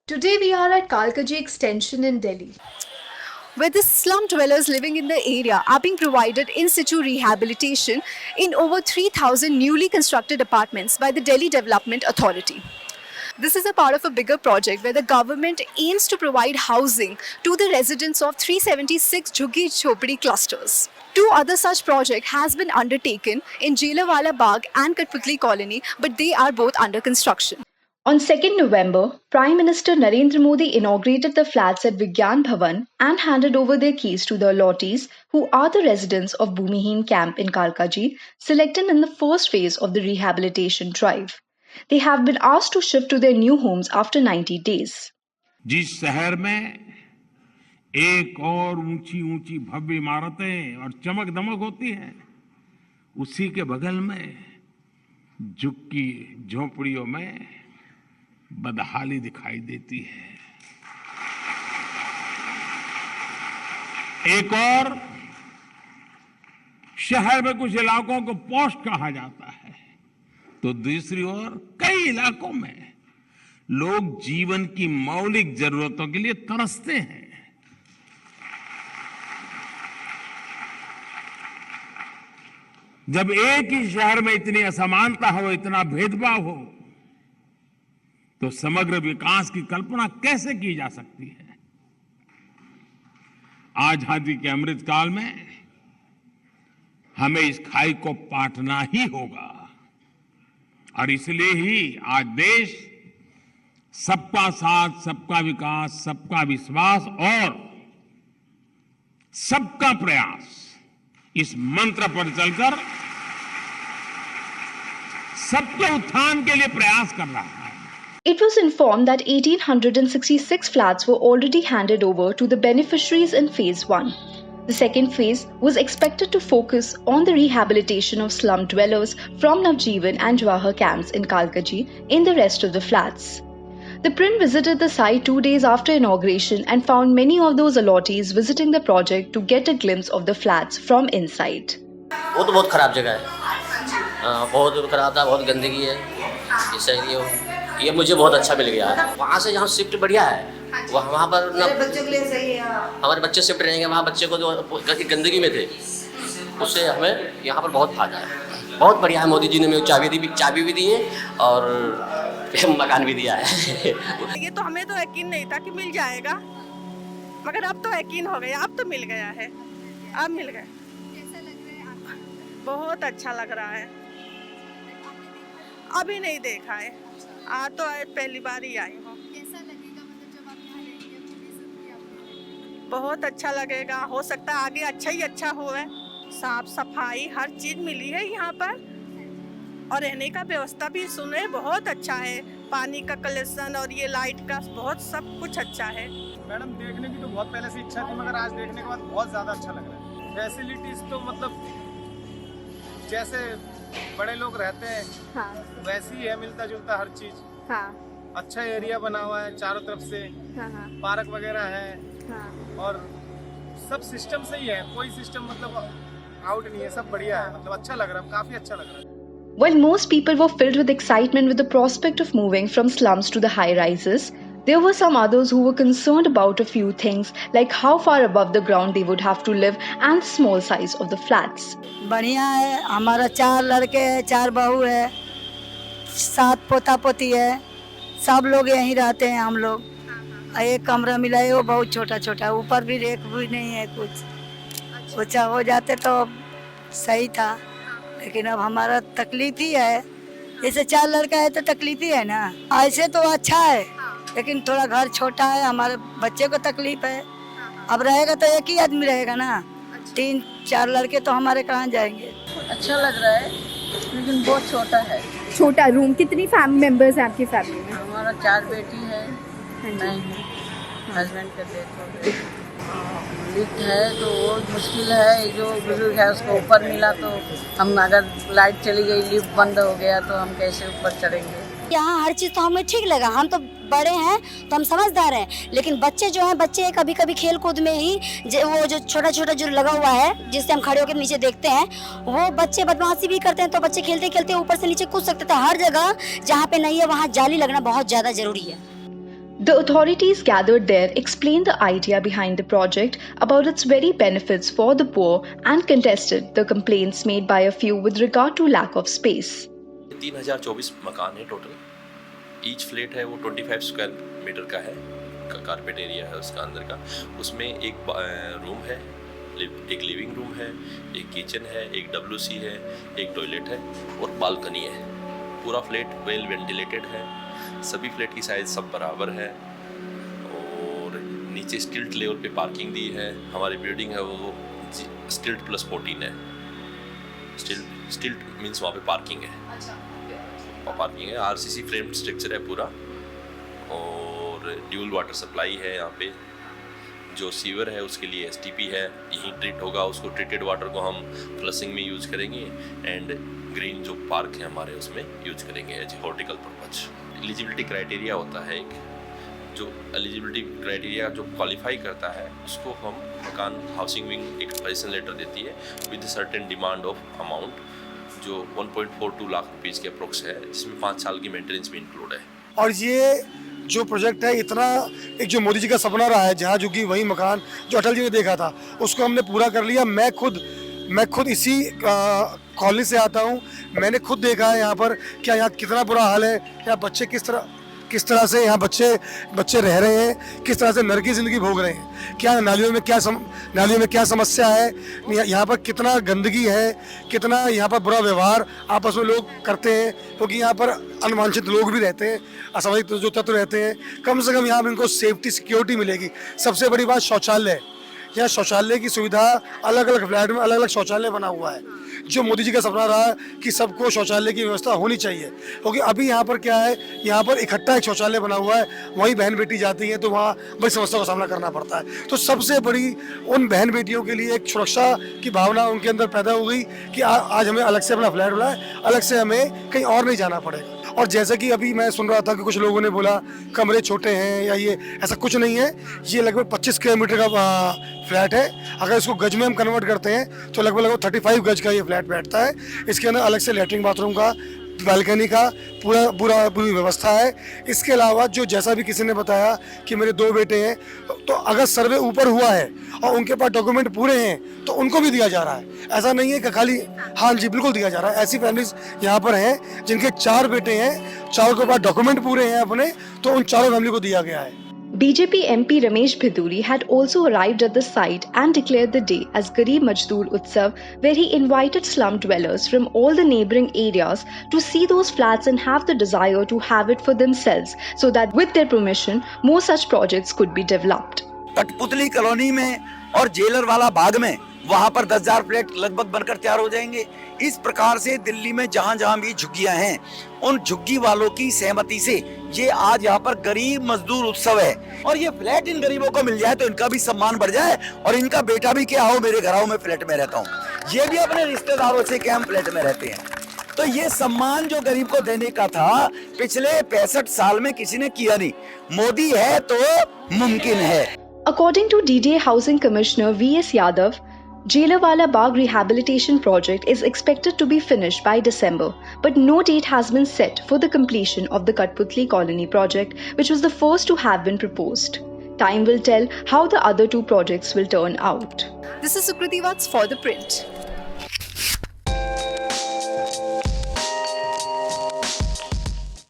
Today we are at Kalkaji Extension in Delhi, where the slum dwellers living in the area are being provided in situ rehabilitation in over 3,000 newly constructed apartments by the Delhi Development Authority. This is a part of a bigger project where the government aims to provide housing to the residents of 376 Jhuggi Chhopdi clusters. Two other such projects has been undertaken in Jallianwala Bagh and Katputli Colony, but they are both under construction. On 2nd November, Prime Minister Narendra Modi inaugurated the flats at Vigyan Bhavan and handed over their keys to the allottees, who are the residents of Bhumihin camp in Kalkaji, selected in the first phase of the rehabilitation drive. They have been asked to shift to their new homes after 90 days. जिस शहर में एक और ऊंची ऊंची भव्य इमारतें और चमक दमक होती हैं, उसी के बगल में झुग्गी झोपड़ियों में बदहाली दिखाई देती है। एक और शहर में कुछ इलाकों को पॉश कहा जाता है, तो दूसरी ओर कई इलाकों में लोग जीवन की मौलिक जरूरतों के लिए तरसते हैं। जब एक ही शहर में इतनी असमानता हो, इतना भेदभाव हो, तो समग्र विकास की कल्पना कैसे की जा सकती है? आजादी के अमृत काल में हमें इस खाई को पाटना ही होगा, और इसलिए ही आज देश सबका साथ, सबका विकास, सबका विश्वास और सबका प्रयास इस मंत्र पर चलकर सबके उत्थान के लिए प्रयास कर रहा है। It was informed that 1,866 flats were already handed over to the beneficiaries in Phase 1. The second phase was expected to focus on the rehabilitation of slum dwellers from Navjeevan and Jawahar camps in Kalkaji in the rest of the flats. The Prin visited the site 2 days after inauguration and found many of those allottees visiting the project to get a glimpse of the flats from inside. वो तो बहुत ख़राब जगह है, बहुत ख़राब था, बहुत गंदगी है। इसलिए ये मुझे बहुत अच्छा मिल गया है। वहाँ से यहाँ शिफ्ट बढ़िया है, वहाँ पर ना बच्चों के लिए सही है। हमारे बच्चे शिफ्ट रहेंगे, वहाँ बच्चे को जो गंदगी में थे उससे हमें यहाँ पर बहुत फायदा है। बहुत बढ़िया है, मोदी जी ने मुझे चाबी भी दी है और मकान भी दिया है। ये तो हमें तो यकीन नहीं था कि मिल जाएगा, मगर अब तो यकीन हो गया, अब तो मिल गया है, अब मिल गया। कैसा लग रहा है आपको? बहुत अच्छा लग रहा है। अभी नहीं देखा है, तो पहली बार ही आई हूँ। कैसा लगेगा मतलब जब आप यहाँ रहेंगे? बहुत अच्छा लगेगा, हो सकता है आगे अच्छा ही अच्छा हुए। साफ सफाई हर चीज मिली है यहाँ पर, और रहने का व्यवस्था भी सुने बहुत अच्छा है। पानी का कलेक्शन और ये लाइट का बहुत सब कुछ अच्छा है। मैडम देखने की तो बहुत पहले से इच्छा थी, मगर आज देखने के बाद बहुत ज़्यादा अच्छा लग रहा है। फैसिलिटीज तो मतलब जैसे बड़े लोग रहते हैं, हाँ, वैसी ही है, मिलता जुलता हर चीज। हाँ, अच्छा एरिया बना हुआ है चारों तरफ से, हाँ, हाँ, पार्क वगैरह है, हाँ। और सब सिस्टम सही है, कोई सिस्टम मतलब आउट नहीं है, सब बढ़िया है, मतलब अच्छा लग रहा है, काफी अच्छा लग रहा है। While most people were filled with excitement with the prospect of moving from slums to the high rises, there were some others who were concerned about a few things, like how far above the ground they would have to live and the small size of the flats. बढ़िया है, हमारा 4 लड़के हैं, 4 बहू है, 7 पोता पोती है, सब लोग यहीं रहते हैं हम लोग। एक कमरा मिला है, वो बहुत छोटा छोटा, ऊपर भी रेक भी नहीं है कुछ। ऊंचा हो जाते तो सही था, लेकिन अब हमारा तकलीफ ही है। जैसे 4 लड़का है तो तकलीफ ही है ना। ऐसे तो अच्छा है, लेकिन थोड़ा घर छोटा है, हमारे बच्चे को तकलीफ है। अब रहेगा तो एक ही आदमी रहेगा ना, 3-4 लड़के तो हमारे कहाँ जाएंगे। अच्छा लग रहा है, लेकिन बहुत छोटा है। छोटा रूम। कितनी फैमिली मेंबर्स हैं आपकी फैमिली में? हमारा 4 बेटी है, नहीं हस्बैंड का डेथ हो गई। लिफ्ट है तो वो मुश्किल है, जो बुजुर्ग है उसको ऊपर मिला तो हम, अगर लाइट चली गई, लिफ्ट बंद हो गया तो हम कैसे ऊपर चढ़ेंगे। यहाँ हर चीज़ तो हमें ठीक लगा, हम तो बड़े हैं तो हम समझदार हैं, लेकिन बच्चे जो हैं, बच्चे कभी कभी खेल कूद में ही वो जो छोटा छोटा जो लगा हुआ है जिससे हम खड़े होकर नीचे देखते हैं, वो बच्चे बदमाशी भी करते हैं, तो बच्चे खेलते खेलते ऊपर से नीचे कूद सकते थे। हर जगह जहाँ पे नहीं है वहाँ जाली लगना बहुत ज़्यादा जरूरी है। The authorities gathered there explained the idea behind the project about its very benefits for the poor and contested the complaints made by a few with regard to lack of space. 3024 मकान है total. Each flat है वो 25 square metre का है, carpet area है उसका अंदर का. उसमें एक रूम है, एक लिविंग रूम है, एक किचन है, एक WC है, एक टॉयलेट है और बालकनी है. पूरा फ्लैट वेल वेंटिलेटेड है. सभी फ्लैट की साइज सब बराबर है और नीचे स्टिल्ट लेवल पे पार्किंग दी है. हमारी बिल्डिंग है वो स्टिल्ट +14 है. स्टिल्ट मीन्स वहाँ पे पार्किंग है. और पार्किंग है. RCC फ्रेम स्ट्रक्चर है पूरा और ड्यूल वाटर सप्लाई है यहाँ पे. जो सीवर है उसके लिए STP है, यहीं ट्रीट होगा. उसको ट्रीटेड वाटर को हम फ्लशिंग में यूज करेंगे एंड ग्रीन जो पार्क है हमारे उसमें यूज करेंगे एज हॉर्टिकल पर्पज. एलिजिबिलिटी क्राइटेरिया होता है एक, जो एलिजिबिलिटी क्राइटेरिया जो क्वालिफाई करता है उसको हम मकान हाउसिंग विंग एक सजेशन लेटर देती है with certain demand of amount जो 1.42 लाख रुपीज़ के अप्रोक्स है, जिसमें 5 साल की मेंटेनेंस भी इंक्लूड है. और ये जो प्रोजेक्ट है इतना एक जो मोदी जी का सपना रहा है, जहाँ झुग्गी वही मकान जो अटल जी ने देखा था, उसको हमने पूरा कर लिया. मैं खुद इसी कॉलेज से आता हूँ. मैंने खुद देखा है यहाँ पर क्या यहाँ कितना बुरा हाल है. यहाँ बच्चे किस तरह से यहाँ बच्चे रह रहे हैं, किस तरह से नरकी ज़िंदगी भोग रहे हैं. क्या नालियों में क्या समस्या है, यहाँ पर कितना गंदगी है, कितना यहाँ पर बुरा व्यवहार आपस में लोग करते हैं, क्योंकि यहाँ पर अनवांछित लोग भी रहते हैं, असामाजिक जो तत्व रहते हैं. कम से कम यहाँ पर इनको सेफ्टी सिक्योरिटी मिलेगी. सबसे बड़ी बात शौचालय. यहाँ शौचालय की सुविधा अलग अलग फ्लैट में अलग अलग शौचालय बना हुआ है, जो मोदी जी का सपना रहा कि सबको शौचालय की व्यवस्था होनी चाहिए. क्योंकि अभी यहाँ पर क्या है, यहाँ पर इकट्ठा एक शौचालय बना हुआ है, वहीं बहन बेटी जाती हैं तो वहाँ बड़ी समस्या का सामना करना पड़ता है. तो सबसे बड़ी उन बहन बेटियों के लिए एक सुरक्षा की भावना उनके अंदर पैदा हो गई कि आज हमें अलग से अपना फ्लैट बनाए, अलग से हमें कहीं और नहीं जाना पड़ेगा. और जैसे कि अभी मैं सुन रहा था कि कुछ लोगों ने बोला कमरे छोटे हैं या ये, ऐसा कुछ नहीं है. ये लगभग 25 किलोमीटर का फ्लैट है. अगर इसको गज में हम कन्वर्ट करते हैं तो लगभग 35 गज का ये फ्लैट बैठता है. इसके अंदर अलग से लैट्रिन बाथरूम का, बालकनी का पूरी व्यवस्था है. इसके अलावा जो जैसा भी किसी ने बताया कि मेरे 2 बेटे हैं, तो अगर सर्वे ऊपर हुआ है और उनके पास डॉक्यूमेंट पूरे हैं तो उनको भी दिया जा रहा है. ऐसा नहीं है कि खाली, हाँ जी बिल्कुल दिया जा रहा है. ऐसी फैमिलीज यहाँ पर हैं जिनके 4 बेटे हैं, 4 के पास डॉक्यूमेंट पूरे हैं अपने, तो उन 4 फैमिली को दिया गया है. BJP MP Ramesh Bhiduri had also arrived at the site and declared the day as Garib Majdoor Utsav, where he invited slum dwellers from all the neighbouring areas to see those flats and have the desire to have it for themselves, so that with their permission, more such projects could be developed. कठपुतली colony में और jailer वाला बाग में वहाँ पर 10,000 flat लगभग बनकर तैयार हो जाएंगे. इस प्रकार से दिल्ली में जहाँ जहाँ भी झुग्गियाँ हैं, उन झुग्गी वालों की सहमति से ये आज यहाँ पर गरीब मजदूर उत्सव है. और ये फ्लैट इन गरीबों को मिल जाए तो इनका भी सम्मान बढ़ जाए और इनका बेटा भी क्या हो, मेरे घर आओ मैं फ्लैट में रहता हूँ, ये भी अपने रिश्तेदारों से क्या हम फ्लैट में रहते हैं. तो ये सम्मान जो गरीब को देने का था पिछले 65 साल में किसी ने किया नहीं. मोदी है तो मुमकिन है. According to DDA Housing Commissioner V.S. Yadav, Jallianwala Bagh rehabilitation project is expected to be finished by December, but no date has been set for the completion of the Katputli colony project, which was the first to have been proposed. Time will tell how the other 2 projects will turn out. This is Sukriti Vats for The Print.